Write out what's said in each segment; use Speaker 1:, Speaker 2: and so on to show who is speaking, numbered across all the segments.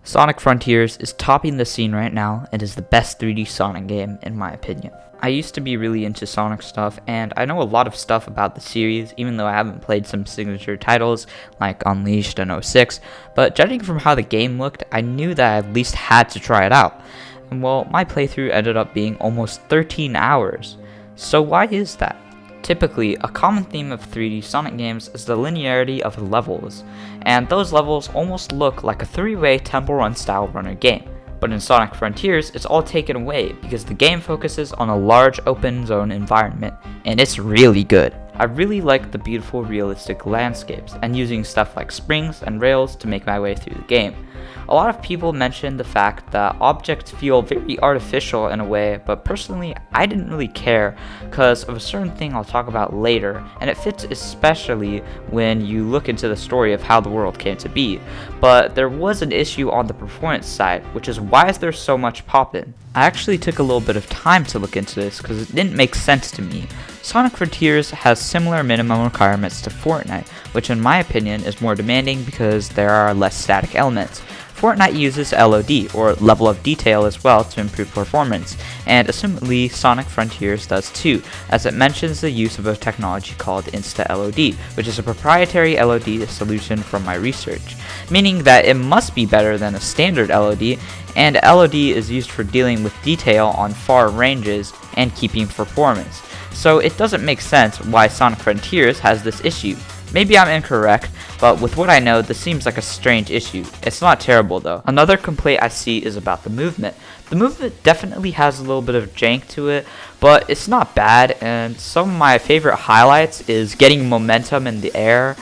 Speaker 1: Sonic Frontiers is topping the scene right now and is the best 3D Sonic game in my opinion. I used to be really into Sonic stuff, and I know a lot of stuff about the series, even though I haven't played some signature titles like Unleashed and 06, but judging from how the game looked, I knew that I at least had to try it out. And well, my playthrough ended up being almost 13 hours. So why is that? Typically, a common theme of 3D Sonic games is the linearity of the levels, and those levels almost look like a three-way temple run style runner game. But in Sonic Frontiers, it's all taken away because the game focuses on a large open zone environment, and it's really good. I really like the beautiful realistic landscapes and using stuff like springs and rails to make my way through the game. A lot of people mention the fact that objects feel very artificial in a way, but personally I didn't really care because of a certain thing I'll talk about later, and it fits especially when you look into the story of how the world came to be. But there was an issue on the performance side, which is why is there so much pop-in? I actually took a little bit of time to look into this because it didn't make sense to me. Sonic Frontiers has similar minimum requirements to Fortnite, which in my opinion is more demanding because there are less static elements. Fortnite uses LOD, or level of detail, as well to improve performance, and assumedly Sonic Frontiers does too, as it mentions the use of a technology called Insta-LOD, which is a proprietary LOD solution from my research, meaning that it must be better than a standard LOD, and LOD is used for dealing with detail on far ranges and keeping performance. So it doesn't make sense why Sonic Frontiers has this issue. Maybe I'm incorrect, but with what I know, this seems like a strange issue. It's not terrible though. Another complaint I see is about the movement. The movement definitely has a little bit of jank to it, but it's not bad, and some of my favorite highlights is getting momentum in the air,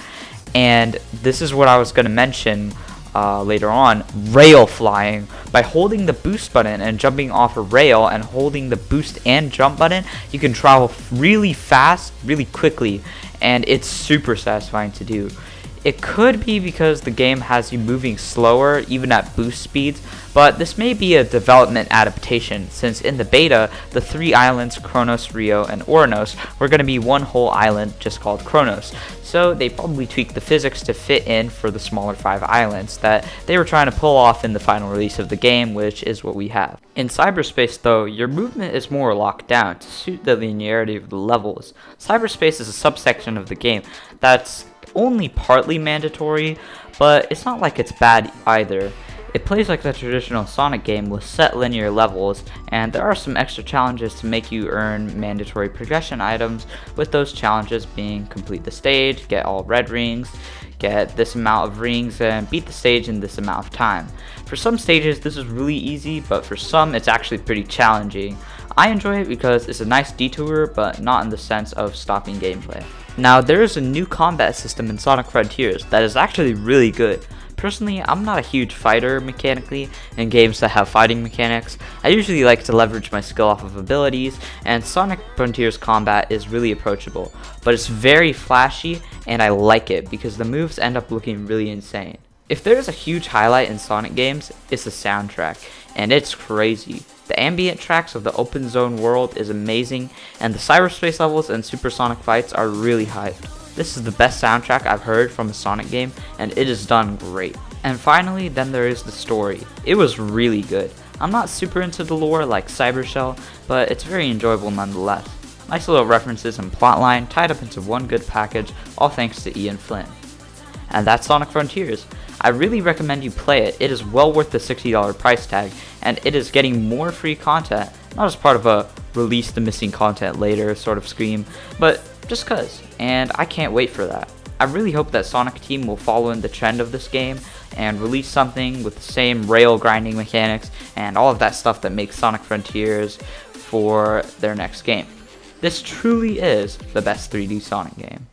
Speaker 1: and this is what I was going to mention later on, rail flying. By holding the boost button and jumping off a rail and holding the boost and jump button, you can travel really fast, really quickly, and it's super satisfying to do. It could be because the game has you moving slower even at boost speeds, but this may be a development adaptation since in the beta, the 3 islands Kronos, Rio, and Oranos were going to be one whole island just called Kronos. So they probably tweaked the physics to fit in for the smaller 5 islands that they were trying to pull off in the final release of the game, which is what we have. In Cyberspace though, your movement is more locked down to suit the linearity of the levels. Cyberspace is a subsection of the game that's only partly mandatory, but it's not like it's bad either. It plays like the traditional Sonic game with set linear levels, and there are some extra challenges to make you earn mandatory progression items, with those challenges being complete the stage, get all red rings, get this amount of rings, and beat the stage in this amount of time. For some stages this is really easy, but for some it's actually pretty challenging. I enjoy it because it's a nice detour, but not in the sense of stopping gameplay. Now there is a new combat system in Sonic Frontiers that is actually really good. Personally, I'm not a huge fighter mechanically in games that have fighting mechanics. I usually like to leverage my skill off of abilities, and Sonic Frontiers combat is really approachable, but it's very flashy and I like it because the moves end up looking really insane. If there's a huge highlight in Sonic games, it's the soundtrack, and it's crazy. The ambient tracks of the open zone world is amazing, and the cyberspace levels and supersonic fights are really hyped. This is the best soundtrack I've heard from a Sonic game, and it is done great. And finally, then there is the story. It was really good. I'm not super into the lore like Cybershell, but it's very enjoyable nonetheless. Nice little references and plotline tied up into one good package, all thanks to Ian Flynn. And that's Sonic Frontiers. I really recommend you play it. It is well worth the $60 price tag, and it is getting more free content, not as part of a release the missing content later sort of scheme, but just cause, and I can't wait for that. I really hope that Sonic Team will follow in the trend of this game and release something with the same rail grinding mechanics and all of that stuff that makes Sonic Frontiers for their next game. This truly is the best 3D Sonic game.